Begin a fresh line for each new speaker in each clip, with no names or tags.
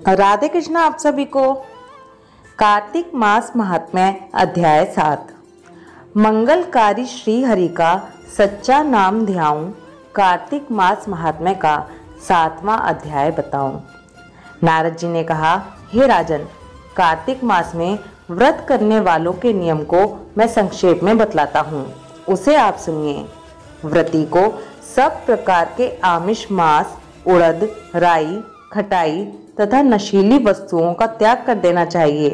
राधे कृष्णा आप सभी को। कार्तिक मास महात्म्य अध्याय 7। मंगलकारी श्री हरि का सच्चा नाम ध्याऊं, कार्तिक मास महात्म्य का 7वां अध्याय बताऊं। नारद जी ने कहा, हे राजन, कार्तिक मास में व्रत करने वालों के नियम को मैं संक्षेप में बतलाता हूँ, उसे आप सुनिए। व्रती को सब प्रकार के आमिष, मांस, उड़द, राई, खटाई तथा नशीली वस्तुओं का त्याग कर देना चाहिए।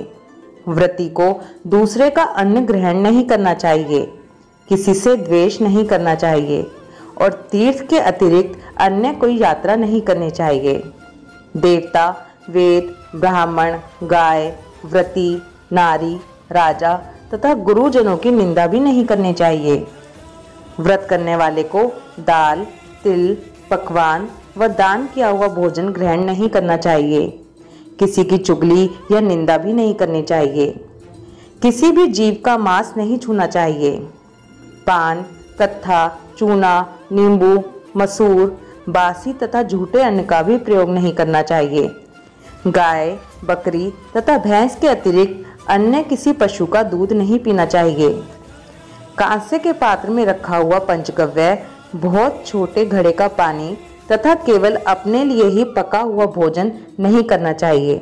व्रती को दूसरे का अन्न ग्रहण नहीं करना चाहिए, किसी से द्वेष नहीं करना चाहिए और तीर्थ के अतिरिक्त अन्य कोई यात्रा नहीं करनी चाहिए। देवता, वेद, ब्राह्मण, गाय, व्रती, नारी, राजा तथा गुरुजनों की निंदा भी नहीं करनी चाहिए। व्रत करने वाले को दाल, तिल, पकवान व दान किया हुआ भोजन ग्रहण नहीं करना चाहिए। किसी की चुगली या निंदा भी नहीं करनी चाहिए। किसी भी जीव का मांस नहीं छूना चाहिए। पान, कत्था, चूना, नींबू, मसूर, बासी तथा झूठे अन्न का भी प्रयोग नहीं करना चाहिए। गाय, बकरी तथा भैंस के अतिरिक्त अन्य किसी पशु का दूध नहीं पीना चाहिए। कांसे के पात्र में रखा हुआ पंचगव्य, बहुत छोटे घड़े का पानी तथा केवल अपने लिए ही पका हुआ भोजन नहीं करना चाहिए।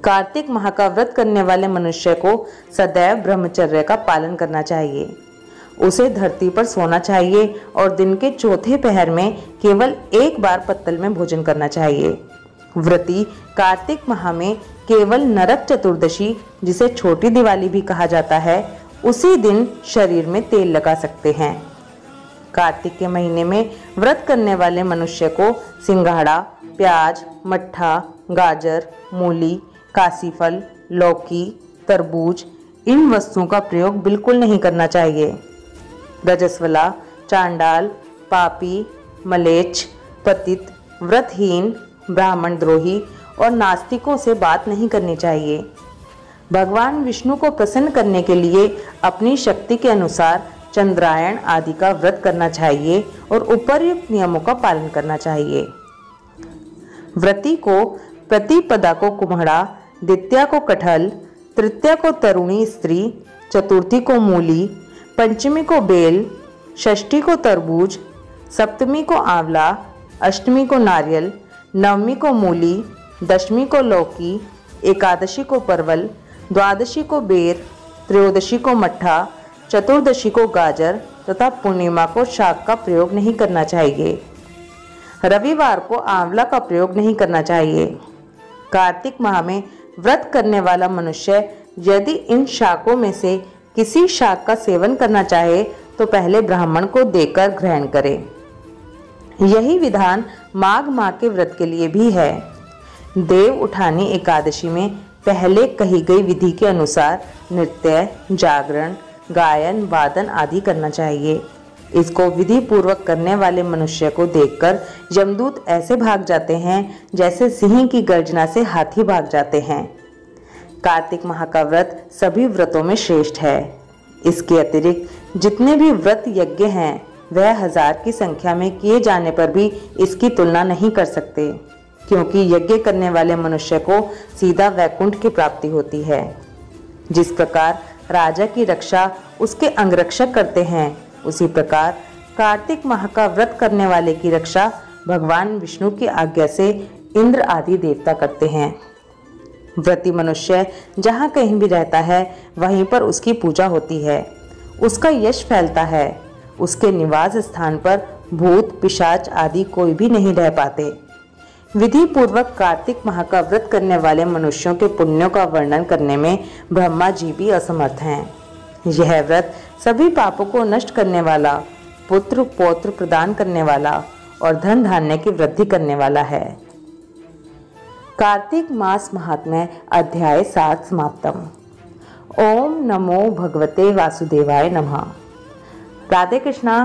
कार्तिक माह का व्रत करने वाले मनुष्य को सदैव ब्रह्मचर्य का पालन करना चाहिए। उसे धरती पर सोना चाहिए और दिन के चौथे पहर में केवल एक बार पत्तल में भोजन करना चाहिए। व्रती कार्तिक माह में केवल नरक चतुर्दशी, जिसे छोटी दिवाली भी कहा जाता है, उसी दिन शरीर में तेल लगा सकते हैं। कार्तिक के महीने में व्रत करने वाले मनुष्य को सिंघाड़ा, प्याज, मट्ठा, गाजर, मूली, काशीफल, लौकी, तरबूज, इन वस्तुओं का प्रयोग बिल्कुल नहीं करना चाहिए। रजस्वला, चांडाल, पापी, मलेच्छ, पतित, व्रतहीन, ब्राह्मण द्रोही और नास्तिकों से बात नहीं करनी चाहिए। भगवान विष्णु को प्रसन्न करने के लिए अपनी शक्ति के अनुसार चंद्रायण आदि का व्रत करना चाहिए और उपर्युक्त नियमों का पालन करना चाहिए। व्रती को प्रतिपदा को कुम्हड़ा, द्वितीया को कटहल, तृतीया को तरुणी स्त्री, चतुर्थी को मूली, पंचमी को बेल, षष्ठी को तरबूज, सप्तमी को आंवला, अष्टमी को नारियल, नवमी को मूली, दशमी को लौकी, एकादशी को परवल, द्वादशी को बेर, त्रयोदशी को मट्ठा, चतुर्दशी को गाजर तथा पूर्णिमा को शाक का प्रयोग नहीं करना चाहिए। रविवार को आंवला का प्रयोग नहीं करना चाहिए। कार्तिक माह में व्रत करने वाला मनुष्य यदि इन शाकों में से किसी शाक का सेवन करना चाहे तो पहले ब्राह्मण को देकर ग्रहण करे। यही विधान माघ माह के व्रत के लिए भी है। देव उठानी एकादशी में पहले कही गई विधि के अनुसार नृत्य, जागरण, गायन, वादन आदि करना चाहिए। इसको विधि पूर्वक करने वाले मनुष्य को देखकर यमदूत ऐसे भाग जाते हैं जैसे सिंह की गर्जना से हाथी भाग जाते हैं। कार्तिक माह का व्रत सभी व्रतों में श्रेष्ठ है। इसके अतिरिक्त जितने भी व्रत यज्ञ हैं वह 1000 की संख्या में किए जाने पर भी इसकी तुलना नहीं कर सकते, क्योंकि यज्ञ करने वाले मनुष्य को सीधा वैकुंठ की प्राप्ति होती है। जिस प्रकार राजा की रक्षा उसके अंगरक्षक करते हैं, उसी प्रकार कार्तिक माह का व्रत करने वाले की रक्षा भगवान विष्णु की आज्ञा से इंद्र आदि देवता करते हैं। व्रती मनुष्य जहाँ कहीं भी रहता है वहीं पर उसकी पूजा होती है, उसका यश फैलता है। उसके निवास स्थान पर भूत, पिशाच आदि कोई भी नहीं रह पाते। विधि पूर्वक कार्तिक माह का व्रत करने वाले मनुष्यों के पुण्यों का वर्णन करने में ब्रह्मा जी भी असमर्थ हैं। यह व्रत सभी पापों को नष्ट करने वाला, पुत्र पौत्र प्रदान करने वाला और धन धान्य की वृद्धि करने वाला है। कार्तिक मास महात्म्य अध्याय 7 समाप्तम। ओम नमो भगवते वासुदेवाय नमः। राधे कृष्णा।